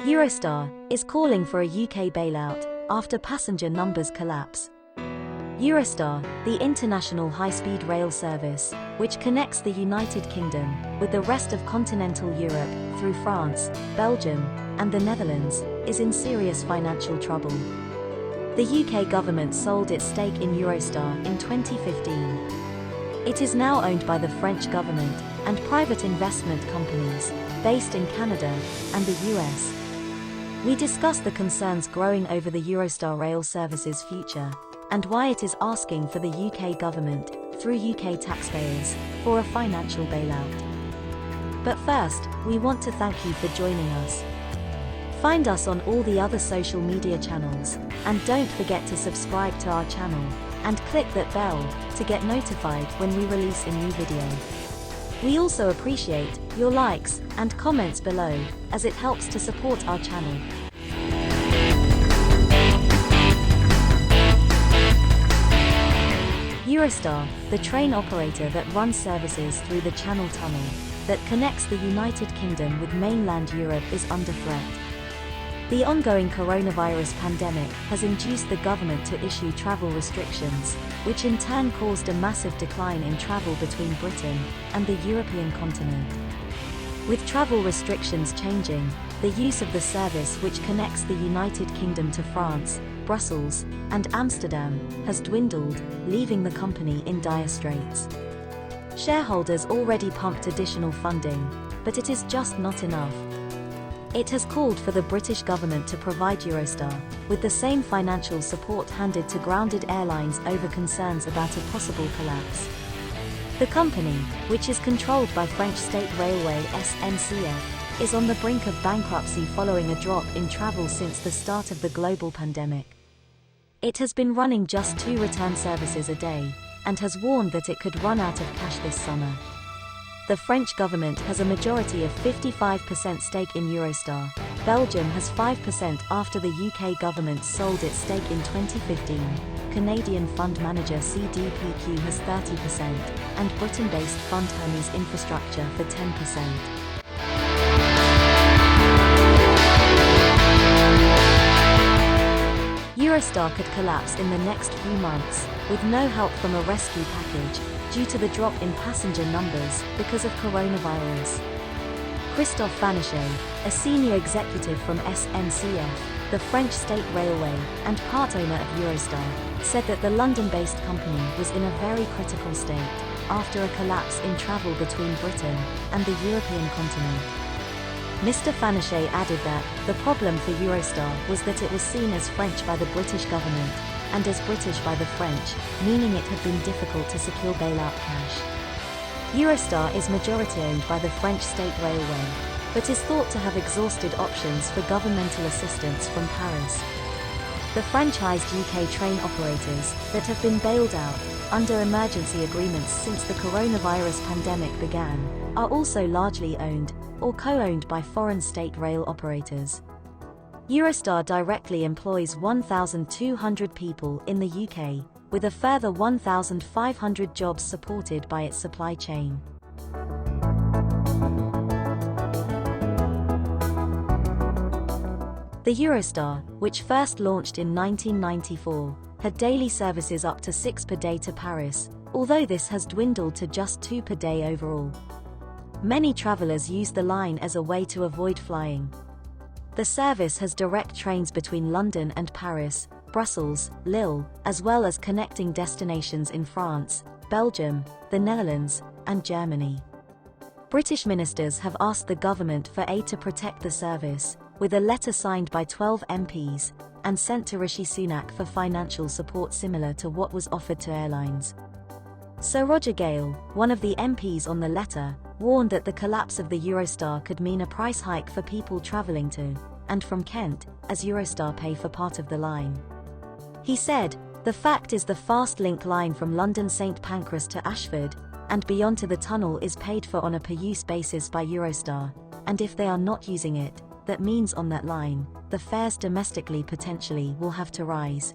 Eurostar is calling for a UK bailout after passenger numbers collapse. Eurostar, the international high-speed rail service, which connects the United Kingdom with the rest of continental Europe through France, Belgium, and the Netherlands, is in serious financial trouble. The UK government sold its stake in Eurostar in 2015. It is now owned by the French government and private investment companies based in Canada and the US. We discuss the concerns growing over the Eurostar rail service's future and why it is asking for the UK government, through UK taxpayers, for a financial bailout. But first, we want to thank you for joining us. Find us on all the other social media channels, and don't forget to subscribe to our channel, and click that bell to get notified when we release a new video. We also appreciate your likes and comments below, as it helps to support our channel. Eurostar, the train operator that runs services through the Channel Tunnel that connects the United Kingdom with mainland Europe, is under threat. The ongoing coronavirus pandemic has induced the government to issue travel restrictions, which in turn caused a massive decline in travel between Britain and the European continent. With travel restrictions changing, the use of the service which connects the United Kingdom to France, Brussels, and Amsterdam has dwindled, leaving the company in dire straits. Shareholders already pumped additional funding, but it is just not enough. It has called for the British government to provide Eurostar with the same financial support handed to grounded airlines over concerns about a possible collapse. The company, which is controlled by French State Railway SNCF, is on the brink of bankruptcy following a drop in travel since the start of the global pandemic. It has been running just 2 return services a day, and has warned that it could run out of cash this summer. The French government has a majority of 55% stake in Eurostar. Belgium has 5% after the UK government sold its stake in 2015. Canadian fund manager CDPQ has 30%, and Britain-based fund Hermes Infrastructure for 10%. Eurostar could collapse in the next few months, with no help from a rescue package, due to the drop in passenger numbers because of coronavirus. Christophe Fanichet, a senior executive from SNCF, the French State Railway, and part owner of Eurostar, said that the London-based company was in a very critical state after a collapse in travel between Britain and the European continent. Mr. Fanichet added that the problem for Eurostar was that it was seen as French by the British government and as British by the French, meaning it had been difficult to secure bailout cash. Eurostar is majority owned by the French State Railway, but is thought to have exhausted options for governmental assistance from Paris. The franchised UK train operators that have been bailed out under emergency agreements since the coronavirus pandemic began are also largely owned or co-owned by foreign state rail operators. Eurostar directly employs 1,200 people in the UK, with a further 1,500 jobs supported by its supply chain. The Eurostar, which first launched in 1994, had daily services up to 6 per day to Paris, although this has dwindled to just 2 per day overall. Many travellers use the line as a way to avoid flying. The service has direct trains between London and Paris, Brussels, Lille, as well as connecting destinations in France, Belgium, the Netherlands, and Germany. British ministers have asked the government for aid to protect the service, with a letter signed by 12 MPs, and sent to Rishi Sunak for financial support similar to what was offered to airlines. Sir Roger Gale, one of the MPs on the letter, warned that the collapse of the Eurostar could mean a price hike for people travelling to and from Kent, as Eurostar pay for part of the line. He said, "The fact is the fast link line from London St Pancras to Ashford and beyond to the tunnel is paid for on a per-use basis by Eurostar, and if they are not using it, that means on that line, the fares domestically potentially will have to rise."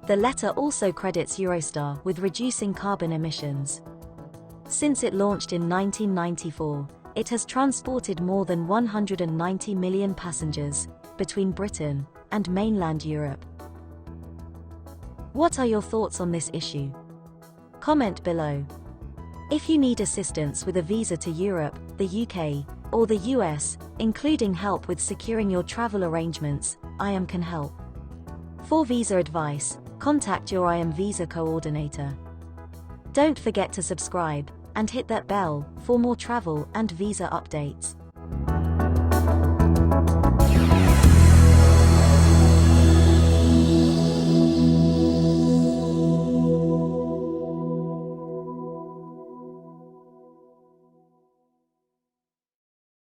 The letter also credits Eurostar with reducing carbon emissions. Since it launched in 1994, It has transported more than 190 million passengers between Britain and mainland Europe. What are your thoughts on this issue? Comment below. If you need assistance with a visa to Europe, the UK, or the US, including help with securing your travel arrangements, IAM can help. For visa advice, contact your IAM visa coordinator. Don't forget to subscribe and hit that bell for more travel and visa updates.